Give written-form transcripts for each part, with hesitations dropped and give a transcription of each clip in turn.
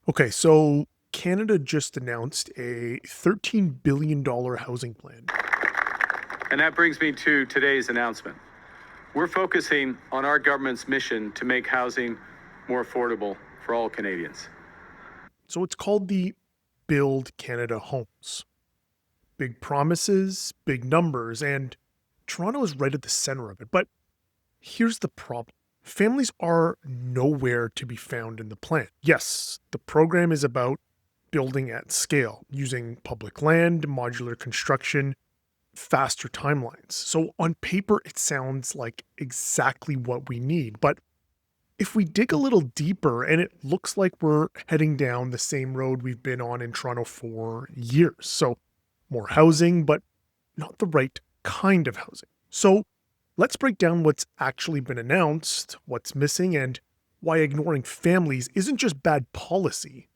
Okay, so Canada just announced a $13 billion housing plan. And that brings me to today's announcement. We're focusing on our government's mission to make housing more affordable for all Canadians. So it's called the Build Canada Homes. Big promises, big numbers, and Toronto is right at the center of it. But here's the problem. Families are nowhere to be found in the plan. Yes, the program is about building at scale, using public land, modular construction, faster timelines. So on paper, it sounds like exactly what we need. But if we dig a little deeper, and it looks like we're heading down the same road we've been on in Toronto for years. So more housing, but not the right kind of housing. So let's break down what's actually been announced, what's missing, and why ignoring families isn't just bad policy.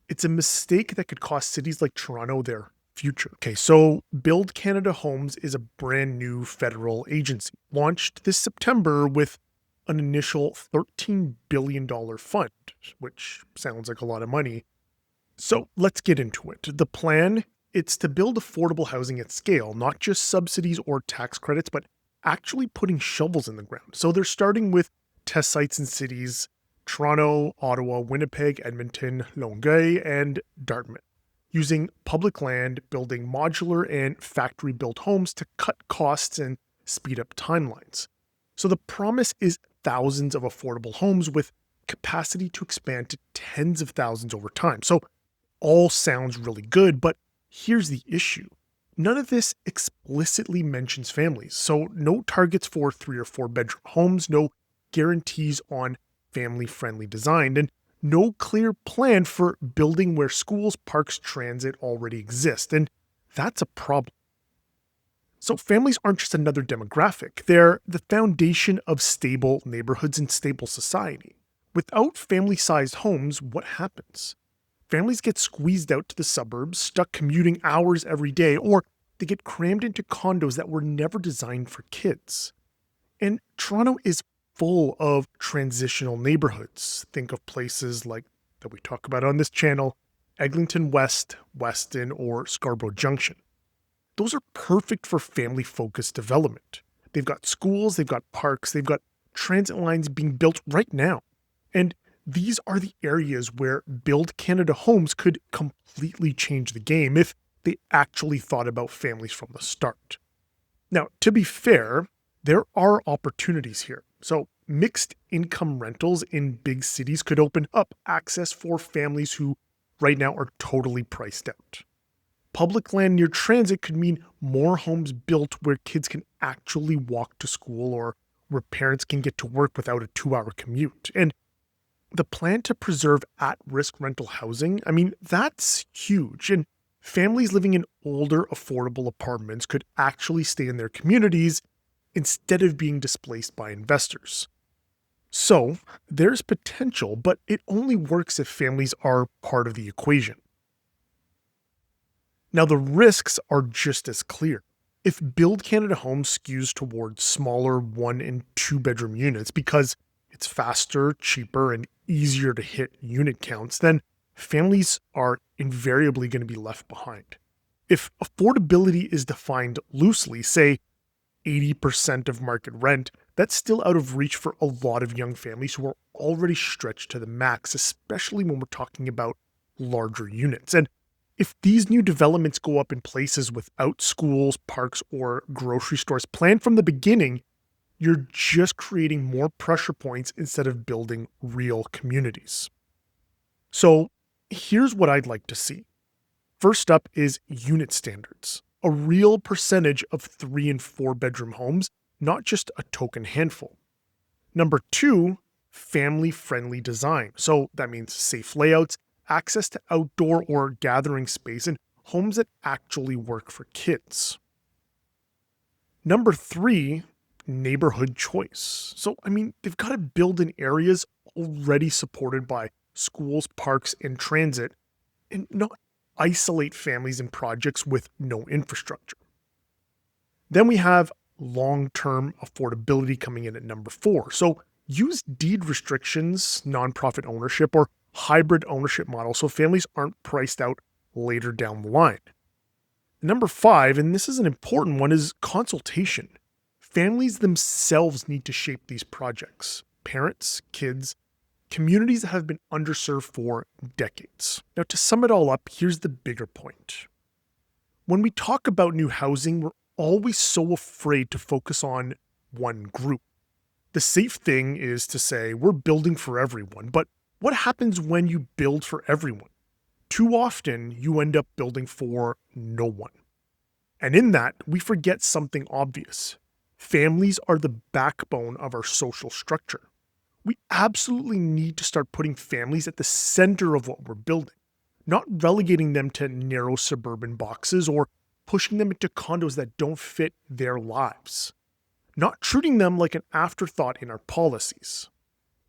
It's a mistake that could cost cities like Toronto their future. Okay, so Build Canada Homes is a brand new federal agency launched this September with an initial $13 billion fund, which sounds like a lot of money. So let's get into it. The plan, it's to build affordable housing at scale, not just subsidies or tax credits, but actually putting shovels in the ground. So they're starting with test sites in cities Toronto, Ottawa, Winnipeg, Edmonton, Longueuil, and Dartmouth, using public land, building modular and factory-built homes to cut costs and speed up timelines. So the promise is thousands of affordable homes with capacity to expand to tens of thousands over time. So all sounds really good, but here's the issue. None of this explicitly mentions families. So no targets for 3 or 4 bedroom homes, no guarantees on family-friendly design, and no clear plan for building where schools, parks, transit already exist. And that's a problem. So families aren't just another demographic. They're the foundation of stable neighborhoods and stable society. Without family-sized homes, what happens? Families get squeezed out to the suburbs, stuck commuting hours every day, or they get crammed into condos that were never designed for kids. And Toronto is full of transitional neighborhoods. Think of places like that we talk about on this channel, Eglinton West, Weston, or Scarborough Junction. Those are perfect for family-focused development. They've got schools, they've got parks, they've got transit lines being built right now. And these are the areas where Build Canada Homes could completely change the game if they actually thought about families from the start. Now, to be fair, there are opportunities here. So mixed income rentals in big cities could open up access for families who right now are totally priced out. Public land near transit could mean more homes built where kids can actually walk to school or where parents can get to work without a 2-hour commute. And the plan to preserve at-risk rental housing, that's huge. And families living in older, affordable apartments could actually stay in their communities instead of being displaced by investors. So there's potential, but it only works if families are part of the equation. Now, the risks are just as clear. If Build Canada Homes skews towards smaller 1 and 2 bedroom units because it's faster, cheaper, and easier to hit unit counts, then families are invariably going to be left behind. If affordability is defined loosely, say 80% of market rent, that's still out of reach for a lot of young families who are already stretched to the max, especially when we're talking about larger units. And if these new developments go up in places without schools, parks, or grocery stores planned from the beginning, you're just creating more pressure points instead of building real communities. So here's what I'd like to see. First up is unit standards, a real percentage of 3 and 4 bedroom homes, not just a token handful. Number 2, family-friendly design. So that means safe layouts, access to outdoor or gathering space, and homes that actually work for kids. Number 3, neighborhood choice. So, they've got to build in areas already supported by schools, parks, and transit, and not isolate families and projects with no infrastructure. Then we have long-term affordability coming in at number 4. So use deed restrictions, nonprofit ownership, or hybrid ownership model so families aren't priced out later down the line. Number 5, and this is an important one, is consultation. Families themselves need to shape these projects. Parents, kids, communities that have been underserved for decades. Now, to sum it all up, here's the bigger point. When we talk about new housing, we're always so afraid to focus on one group. The safe thing is to say we're building for everyone, but what happens when you build for everyone? Too often, you end up building for no one. And in that, we forget something obvious. Families are the backbone of our social structure. We absolutely need to start putting families at the center of what we're building, not relegating them to narrow suburban boxes or pushing them into condos that don't fit their lives, not treating them like an afterthought in our policies.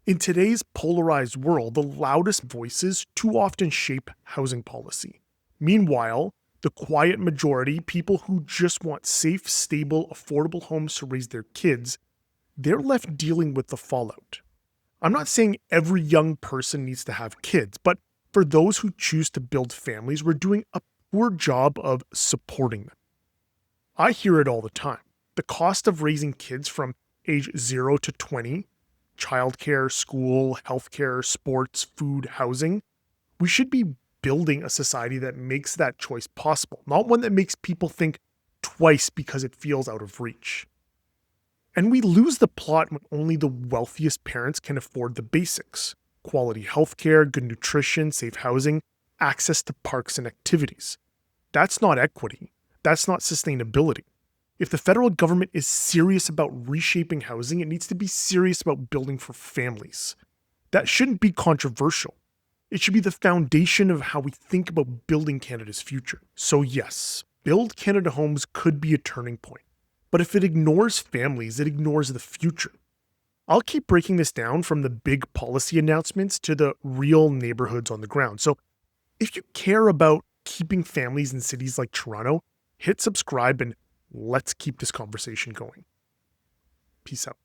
In today's polarized world, the loudest voices too often shape housing policy. Meanwhile, the quiet majority, people who just want safe, stable, affordable homes to raise their kids, they're left dealing with the fallout. I'm not saying every young person needs to have kids, but for those who choose to build families, we're doing a poor job of supporting them. I hear it all the time. The cost of raising kids from age 0 to 20, childcare, school, healthcare, sports, food, housing, we should be building a society that makes that choice possible, not one that makes people think twice because it feels out of reach. And we lose the plot when only the wealthiest parents can afford the basics: quality healthcare, good nutrition, safe housing, access to parks and activities. That's not equity. That's not sustainability. If the federal government is serious about reshaping housing, it needs to be serious about building for families. That shouldn't be controversial. It should be the foundation of how we think about building Canada's future. So yes, Build Canada Homes could be a turning point. But if it ignores families, it ignores the future. I'll keep breaking this down from the big policy announcements to the real neighborhoods on the ground. So if you care about keeping families in cities like Toronto, hit subscribe and let's keep this conversation going. Peace out.